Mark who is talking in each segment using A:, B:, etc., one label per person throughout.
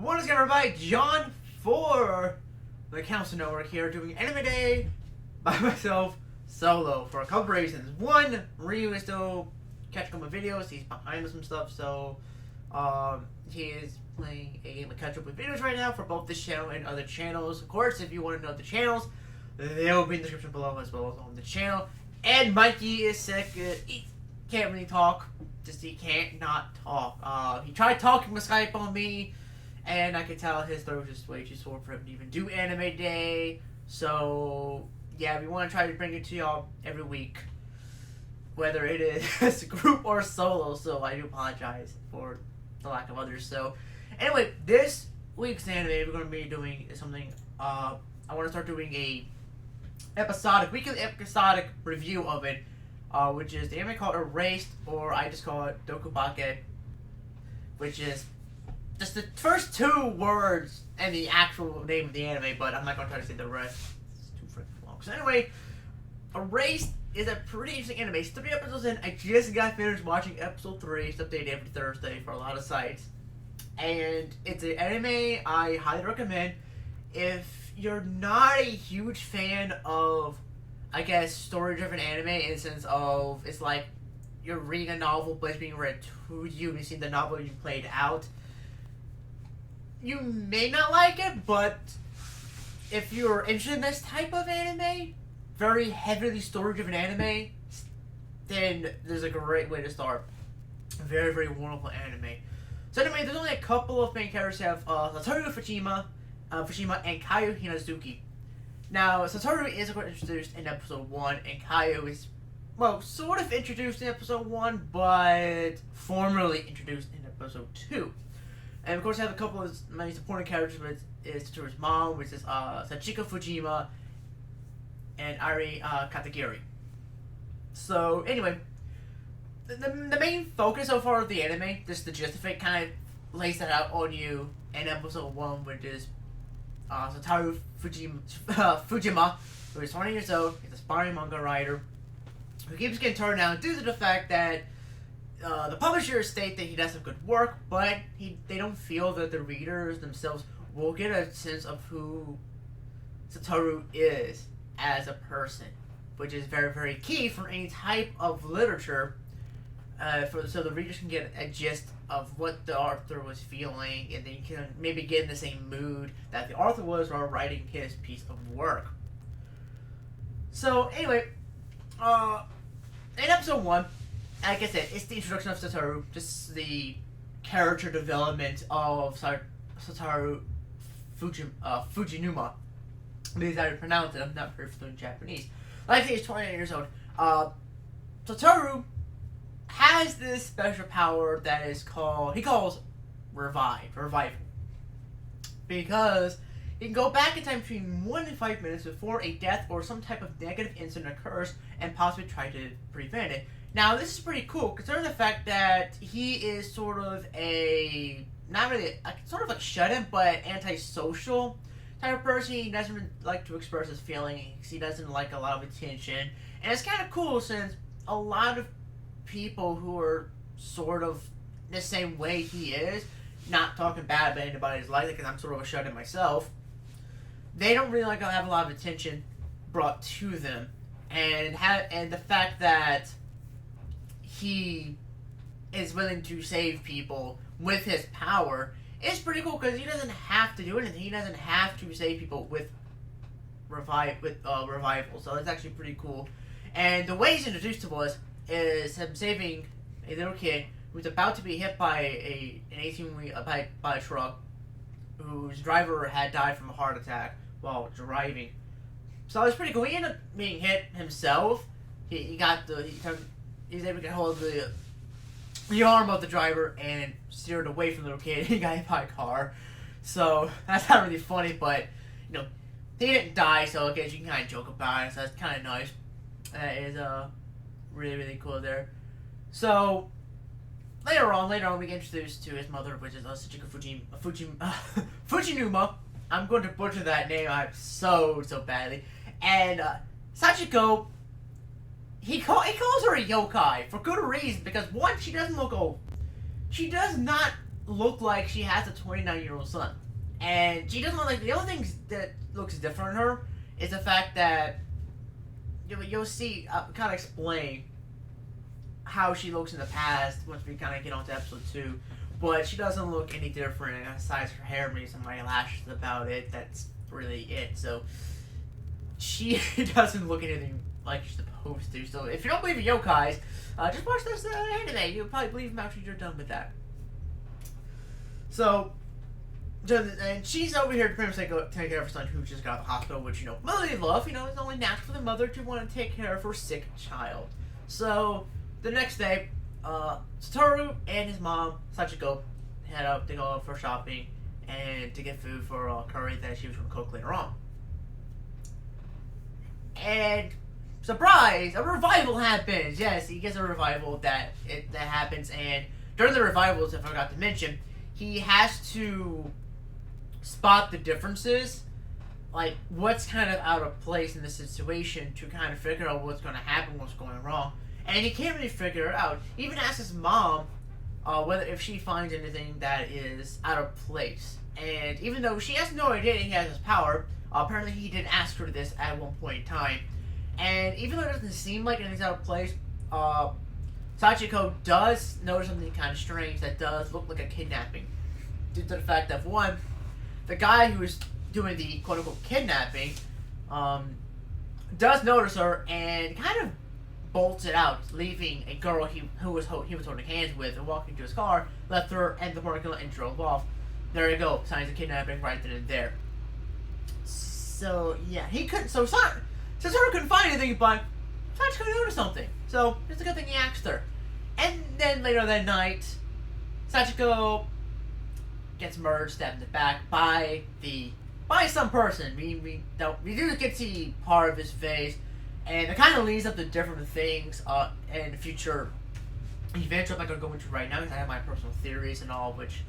A: What is going on, everybody? John for the Council Network here, doing Anime Day by myself, solo, for a couple reasons. One, Ryu is still catching up with videos. He's behind with some stuff, so he is playing a game of catch up with videos right now for both this channel and other channels. Of course, if you want to know the channels, they will be in the description below as well as on the channel. And Mikey is sick. He can't really talk. He can't not talk. He tried talking with Skype on me, and I could tell his throat was just way too sore for him to even do Anime Day. So, yeah, we want to try to bring it to y'all every week, whether it is group or solo. So I do apologize for the lack of others. So, anyway, this week's anime we're going to be doing is something. I want to start doing a weekly episodic review of it, which is the anime called Erased, or I just call it Boku Dake, which is just the first two words and the actual name of the anime, but I'm not going to try to say the rest. It's too freaking long. So anyway, Erased is a pretty interesting anime. It's 3 episodes in. I just got finished watching episode 3. It's updated every Thursday for a lot of sites. And it's an anime I highly recommend. If you're not a huge fan of, I guess, story-driven anime in the sense of it's like you're reading a novel but it's being read to you and you've seen the novel you played out, you may not like it. But if you're interested in this type of anime, very heavily story-driven anime, then there's a great way to start. Very, very wonderful anime. So anyway, there's only a couple of main characters. You have Satoru Fushima and Kaio Hinazuki. Now, Satoru is introduced in episode 1, and Kaio is, well, sort of introduced in episode 1, but formally introduced in episode 2. And of course, I have a couple of many supporting characters, which is Satoru's mom, which is Sachiko Fujima, and Ari Katagiri. So, anyway, the main focus so far of the anime, just the gist of it, kind of lays that out on you in episode 1, which is Satoru Fujima, who is 20 years old, he's an aspiring manga writer, who keeps getting turned down due to the fact that the publishers state that he does some good work, but they don't feel that the readers themselves will get a sense of who Satoru is as a person, which is very, very key for any type of literature, so the readers can get a gist of what the author was feeling, and then you can maybe get in the same mood that the author was while writing his piece of work. So anyway, in episode 1, like I said, it's the introduction of Satoru, just the character development of Satoru Fujinuma. Because I pronounce it, I'm not very fluent in Japanese. Like I say, he's 28 years old. Satoru has this special power that is called, he calls revival. Because he can go back in time between 1 and 5 minutes before a death or some type of negative incident occurs and possibly try to prevent it. Now, this is pretty cool, considering the fact that he is sort of a, not really, sort of like shut-in, but antisocial type of person. He doesn't really like to express his feelings. He doesn't like a lot of attention. And it's kind of cool since a lot of people who are sort of the same way he is, not talking bad about anybody's life, because I'm sort of a shut-in myself, they don't really like to have a lot of attention brought to them. And the fact that he is willing to save people with his power is pretty cool, because he doesn't have to do anything. He doesn't have to save people with revival. So it's actually pretty cool. And the way he's introduced to us is him saving a little kid who's about to be hit by an 18-wheel by a truck, whose driver had died from a heart attack while driving. So it's pretty cool. He ended up being hit himself. He's able to get hold of the arm of the driver and steered away from the little kid. He got hit by a car. So that's not really funny, but you know, he didn't die, so I guess you can kind of joke about it. So that's kind of nice. That is really, really cool there. So later on, we get introduced to his mother, which is Sachiko Fujinuma. I'm going to butcher that name so badly. And Sachiko, he calls her a yokai for good reason, because one, she doesn't look old. She does not look like she has a 29-year-old son. And she doesn't look like... The only thing that looks different in her is the fact that... You'll see... kind of explain how she looks in the past once we kind of get on to episode 2. But she doesn't look any different besides her hair, maybe some eyelashes about it. That's really it. So she doesn't look anything like she's supposed to. So if you don't believe in yokais, just watch this anime. You'll probably believe them after you're done with that. So, and she's over here to pretty much take care of her son who just got out of the hospital, which, motherly love, it's only natural for the mother to want to take care of her sick child. So, the next day, Satoru and his mom, Sachiko, head out to go for shopping and to get food for a curry that she was going to cook later on. And, surprise, a revival happens. Yes, he gets a revival that happens, and during the revivals, I forgot to mention, he has to spot the differences, like what's kind of out of place in the situation to kind of figure out what's going to happen, what's going wrong. And he can't really figure it out. He even asks his mom if she finds anything that is out of place. And even though she has no idea he has his power, apparently he did ask her this at one point in time. And even though it doesn't seem like anything's out of place, Sachiko does notice something kind of strange that does look like a kidnapping. Due to the fact that, one, the guy who is doing the quote-unquote kidnapping does notice her and kind of bolts it out, leaving a girl he was holding hands with and walking to his car, left her and the parking lot and drove off. There you go, signs of kidnapping right then and there. So, yeah, he couldn't, so Satoru couldn't find anything, but Sachiko noticed something. So, it's a good thing he asked her. And then later that night, Sachiko gets murdered, stabbed in the back by some person. We do get to see part of his face, and it kind of leads up to different things in future events. I'm not going to go into right now because I have my personal theories and all, which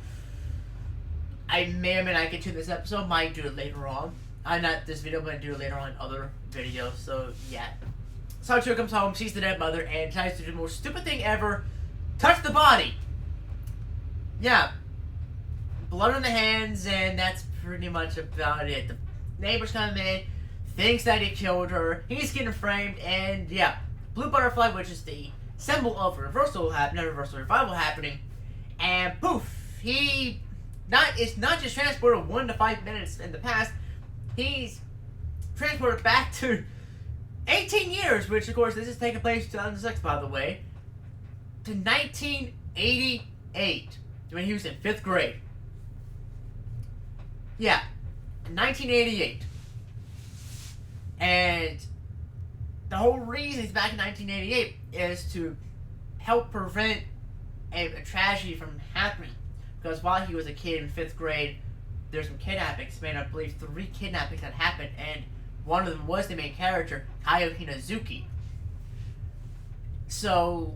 A: I may or may not get to in this episode. Might do it later on. Not this video, but I do it later on in other videos. So yeah. Sachiko comes home, sees the dead mother, and tries to do the most stupid thing ever: touch the body. Yeah. Blood on the hands, and that's pretty much about it. The neighbors come in, thinks that he killed her. He's getting framed, and yeah, blue butterfly, which is the symbol of revival happening, and poof, it's not just transported 1 to 5 minutes in the past. He's transported back to 18 years, which of course this is taking place in 2006, by the way, to 1988 when he was in 5th grade. Yeah, 1988. And the whole reason he's back in 1988 is to help prevent a tragedy from happening. Because while he was a kid in 5th grade, there's some kidnappings. Man, I believe 3 kidnappings that happened, and one of them was the main character, Kaio Hinazuki. So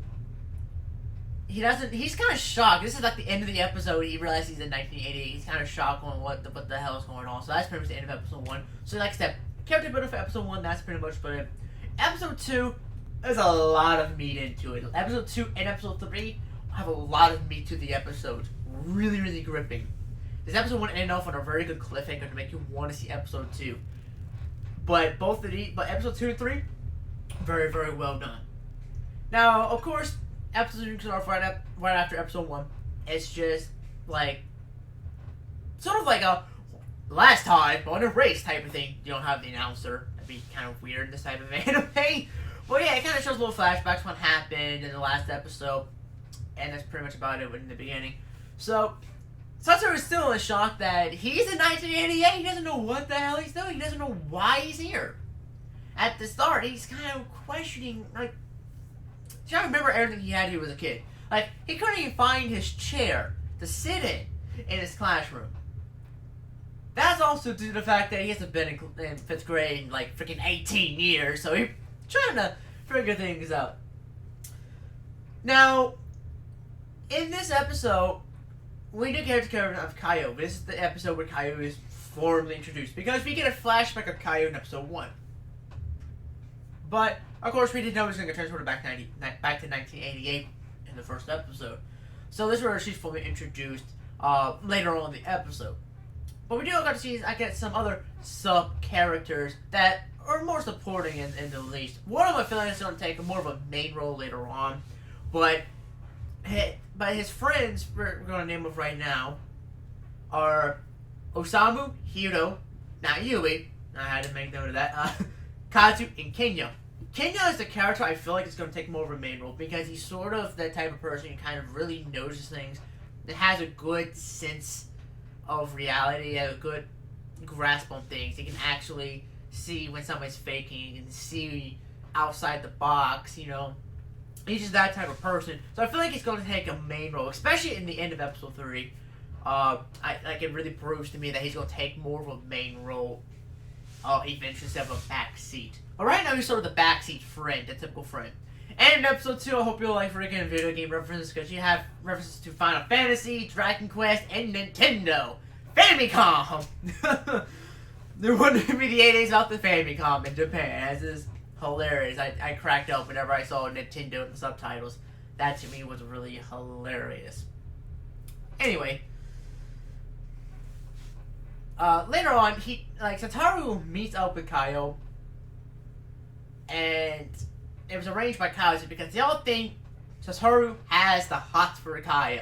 A: he's kind of shocked. This is like the end of the episode. He realizes he's in 1988. He's kind of shocked on what the hell is going on. So that's pretty much the end of episode 1. So like I said, character builder for episode 1, that's pretty much it. Episode 2, there's a lot of meat into it. Episode 2 and episode 3 have a lot of meat to the episode. Really, really gripping. This episode 1 ended off on a very good cliffhanger to make you want to see episode 2. But episode 2 and 3, very, very well done. Now, of course, episode 2 starts off right after episode 1. It's just like sort of like a last time on a race type of thing. You don't have the announcer. That'd be kind of weird in this type of anime. But yeah, it kind of shows little flashbacks what happened in the last episode, and that's pretty much about it in the beginning. So Satoru is still in shock that he's in 1988. He doesn't know what the hell he's doing. He doesn't know why he's here. At the start, he's kind of questioning, like, trying to remember everything he had when he was a kid. Like, he couldn't even find his chair to sit in his classroom. That's also due to the fact that he hasn't been in 5th grade in, like, freaking 18 years, so he's trying to figure things out. Now, in this episode, we do get the character of Kaio. This is the episode where Kaio is formally introduced, because we get a flashback of Kaio in episode 1. But, of course, we didn't know he was going to get transported back to 1988 in the first episode. So this is where she's fully introduced. later on in the episode. But we do got to see, I get some other sub-characters that are more supporting in the least. One of them I feel like is going to take more of a main role later on, but his friends, we're going to name them right now, are Osamu, Hiro, not Yui, I had to make note of that, Kazu, and Kenya. Kenya is the character I feel like is going to take more of a main role because he's sort of that type of person who kind of really notices things, that has a good sense of reality, a good grasp on things. He can actually see when somebody's faking and see outside the box, you know. He's just that type of person. So I feel like he's going to take a main role, especially in the end of episode 3. It really proves to me that he's going to take more of a main role, eventually instead of a backseat. But right now he's sort of the backseat friend, the typical friend. And in episode 2, I hope you like freaking video game references, because you have references to Final Fantasy, Dragon Quest, and Nintendo. Famicom! There wouldn't be the 8 days off the Famicom in Japan. This is hilarious. I cracked up whenever I saw Nintendo in the subtitles. That to me was really hilarious. Anyway. Later on, Satoru meets up with Kaio. And it was arranged by Kaio because they all think Satoru has the hots for Kaio.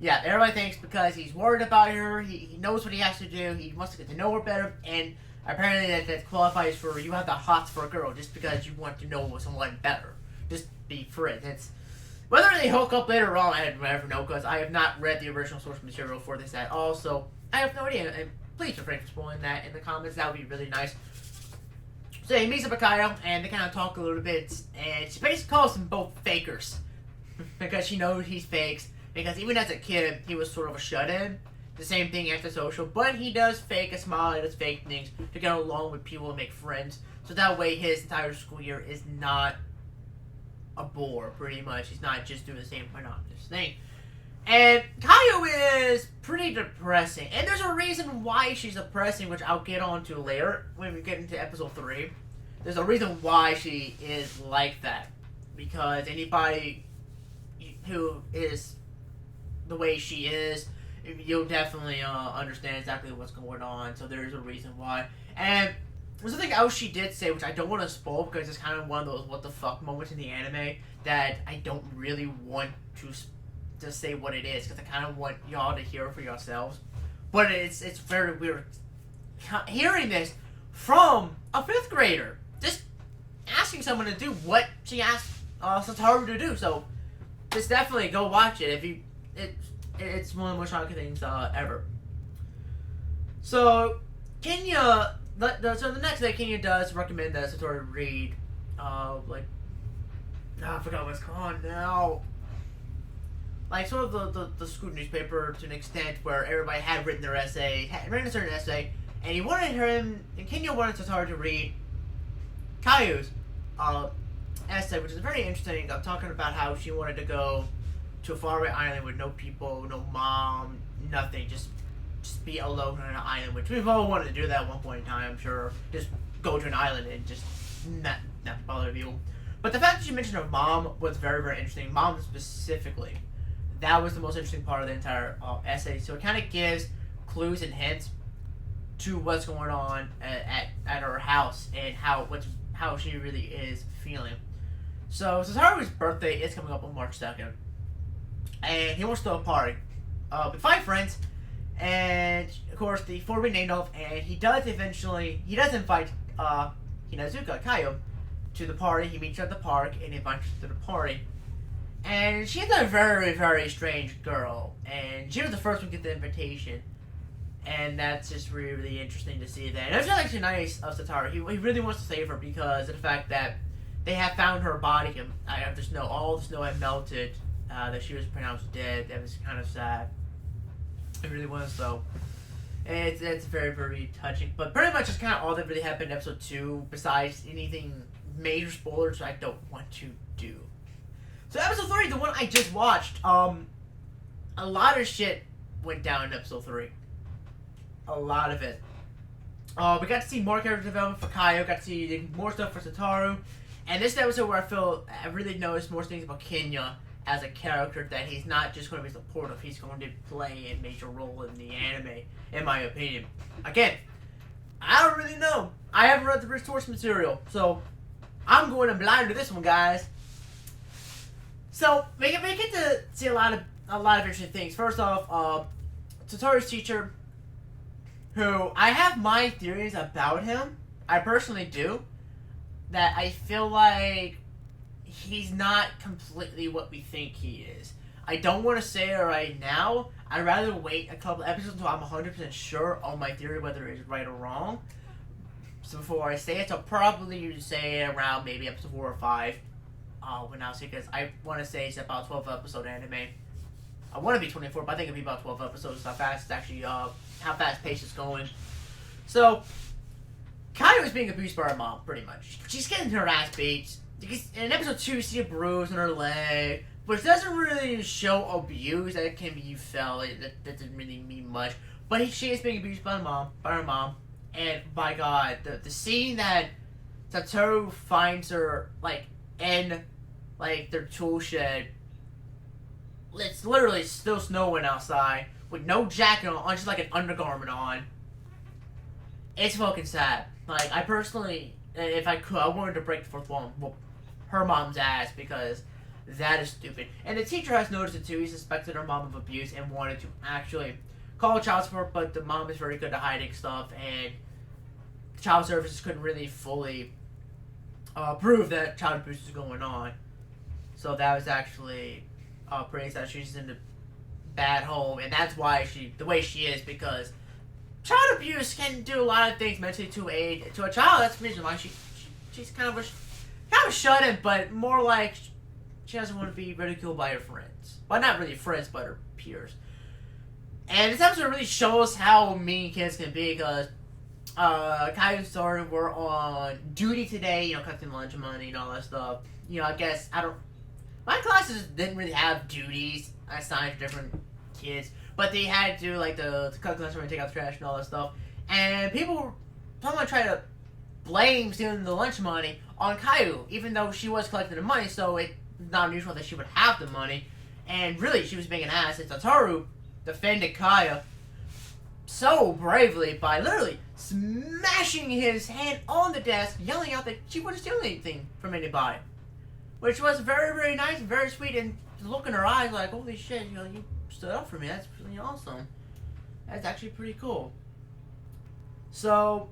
A: Yeah, everybody thinks because he's worried about her, he knows what he has to do, he wants to get to know her better, and apparently that qualifies for you have the hots for a girl just because you want to know someone better. Just be friends. It's whether they hook up later on, I never know because I have not read the original source material for this at all, so I have no idea. And please refrain from spoiling that in the comments. That would be really nice. So he meets up with Kaio, and they kind of talk a little bit, and she basically calls them both fakers. Because she knows he's fakes, because even as a kid, he was sort of a shut-in. The same thing antisocial, but he does fake a smile, he does fake things to get along with people and make friends. So that way his entire school year is not a bore, pretty much. He's not just doing the same monotonous thing. And Kaio is pretty depressing. And there's a reason why she's depressing, which I'll get on to later when we get into episode 3. There's a reason why she is like that. Because anybody who is the way she is, you'll definitely understand exactly what's going on. So there's a reason why. And there's something else she did say, which I don't want to spoil because it's kind of one of those what the fuck moments in the anime that I don't really want to say what it is, because I kind of want y'all to hear it for yourselves. But it's very weird hearing this from a 5th grader, just asking someone to do what she asked Satoru to do. So just definitely go watch it. It's one of the most shocking things ever. So Kenya, so the next day Kenya does recommend that Satoru read I forgot what it's called now. Like sort of the school newspaper to an extent where everybody had written their essay, had written a certain essay, and and Kenya wanted Satoru to read Kaio's essay, which is very interesting. I'm talking about how she wanted to go to a faraway island with no people, no mom, nothing, just be alone on an island, which we've all wanted to do that at one point in time, I'm sure. Just go to an island and just not bother people. But the fact that she mentioned her mom was very, very interesting. Mom specifically. That was the most interesting part of the entire essay. So it kind of gives clues and hints to what's going on at her house and how she really is feeling. So Satoru's birthday is coming up on March 2nd. And he wants to throw a party with 5 friends. And of course the 4 we named off. And he does invite Hinazuka, Kaio, to the party. He meets her at the park and invites her to the party. And she's a very, very strange girl. And she was the first one to get the invitation. And that's just really, really interesting to see that. And it's actually nice of Satoru. He really wants to save her because of the fact that they have found her body. All the snow had melted. That she was pronounced dead. That was kind of sad. It really was, so. It's very, very touching. But pretty much it's kind of all that really happened in episode 2. Besides anything major spoilers I don't want to do. So episode 3, the one I just watched, a lot of shit went down in episode 3. A lot of it. We got to see more character development for Kaio, got to see more stuff for Satoru, and this episode where I really noticed more things about Kenya as a character that he's not just going to be supportive, he's going to play a major role in the anime, in my opinion. Again, I don't really know. I haven't read the source material, so I'm going to blind to this one, guys. So we get to see a lot of interesting things. First off, Satoru's teacher, who I have my theories about him. I personally do. That I feel like he's not completely what we think he is. I don't want to say it right now. I'd rather wait a couple episodes until I'm 100% sure on my theory, whether it's right or wrong. So before I say it, I'll probably say around maybe episode 4 or 5. When I'll see, because I want to say it's about 12 episode anime. I want to be 24, but I think it'll be about 12 episodes. How fast it's actually, how fast pace is going. So, Kaio is being abused by her mom, pretty much. She's getting her ass beat. In episode 2, you see a bruise on her leg, which doesn't really show abuse. That can be felt. That doesn't really mean much. But she is being abused by her mom. And by God, the scene that Satoru finds her in their tool shed. It's literally still snowing outside with no jacket on, just like an undergarment on. It's fucking sad. I personally, if I could, I wanted to break the fourth wall and whoop her mom's ass, because that is stupid. And the teacher has noticed it too. He suspected her mom of abuse and wanted to actually call child support, but the mom is very good at hiding stuff, and child services couldn't really fully prove that child abuse is going on. So that was actually pretty sad. She's in a bad home, and that's why the way she is, because child abuse can do a lot of things mentally to a child. That's the reason why she's kind of a shut-in, but more like she doesn't want to be ridiculed by her friends. Well, not really friends, but her peers. And this episode really shows how mean kids can be, because Kaio and Sora were on duty today, collecting lunch money and all that stuff. My classes didn't really have duties assigned to different kids, but they had to do the collect lunch money, take out the trash and all that stuff. And someone tried to blame stealing the lunch money on Kaio, even though she was collecting the money, so it's not unusual that she would have the money. And really, she was being an ass. And Satoru defended Kaio so bravely by literally smashing his hand on the desk, yelling out that she wouldn't steal anything from anybody. Which was very, very nice and very sweet, and the look in her eyes like, holy shit, you stood up for me. That's really awesome. That's actually pretty cool. So,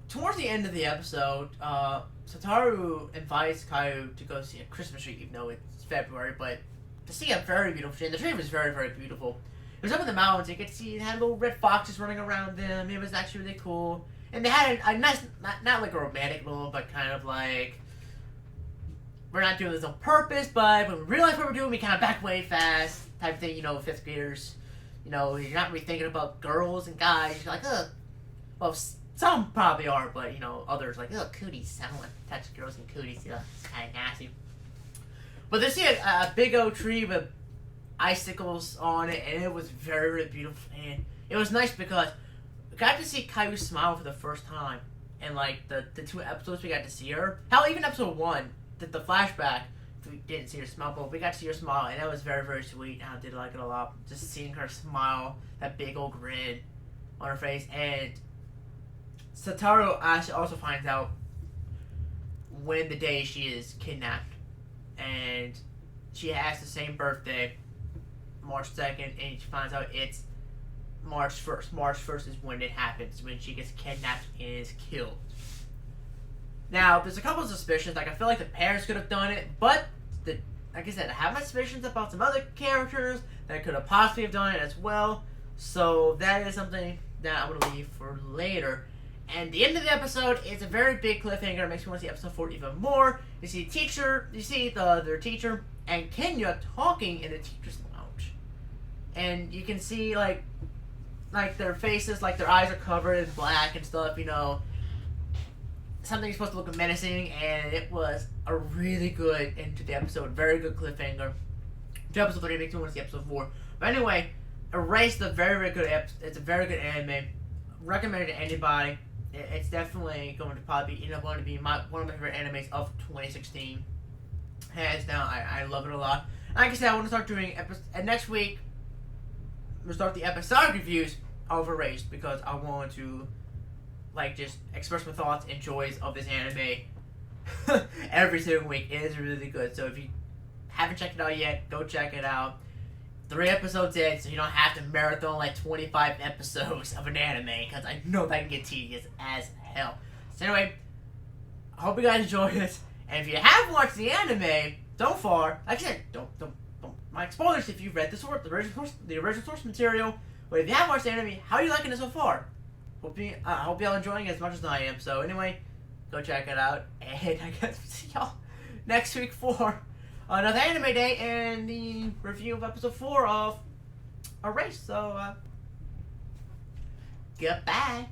A: towards the end of the episode, Satoru invites Kaio to go see a Christmas tree, even though it's February, but to see a very beautiful tree. And the tree was very, very beautiful. It was up in the mountains. You could see it had little red foxes running around them. It was actually really cool. And they had a nice, not like a romantic moment, but kind of like, we're not doing this on purpose, but when we realize what we're doing, we kind of back way fast type thing, fifth graders. You're not really thinking about girls and guys. You're like, ugh. Well, some probably are, but, others like, ugh, cooties. I don't want to touch girls and cooties. It's kind of nasty. But they see a big old tree with icicles on it, and it was very, very beautiful. And it was nice because we got to see Kaio smile for the first time. And, the 2 episodes we got to see her. Hell, even episode 1. The flashback, we didn't see her smile, but we got to see her smile, and that was very, very sweet, and I did like it a lot. Just seeing her smile, that big old grin on her face. And Satoru actually also finds out when the day she is kidnapped, and she has the same birthday, March 2nd, and she finds out it's March 1st. March 1st is when it happens, when she gets kidnapped and is killed. Now, there's a couple of suspicions. I feel like the parents could have done it, but like I said, I have my suspicions about some other characters that could have possibly have done it as well. So that is something that I'm gonna leave for later. And the end of the episode is a very big cliffhanger. It makes me want to see episode 4 even more. You see their teacher and Kenya talking in the teacher's lounge, and you can see like their faces, their eyes are covered in black and stuff. Something supposed to look menacing, and it was a really good end to the episode. Very good cliffhanger. To episode 3 makes me want to see episode 4. But anyway, Erased, a very, very good it's a very good anime. Recommend it to anybody. It's definitely going to probably end up going to be one of my favorite animes of 2016. Hands down, I love it a lot. Like I said, I want to start doing next week. We'll start the episodic reviews of Erased because I want to like just express my thoughts and joys of this anime every single week. It is really good. So if you haven't checked it out yet, go check it out. 3 episodes in, so you don't have to marathon like 25 episodes of an anime because I know that can get tedious as hell. So anyway, I hope you guys enjoyed this. And if you have watched the anime so far, like I said, don't mind spoilers if you've read the original source material. But if you have watched the anime, how are you liking it so far? Hope y'all enjoying it as much as I am. So anyway, go check it out, and I guess we'll see y'all next week for another anime day and the review of episode 4 of Erased. So goodbye.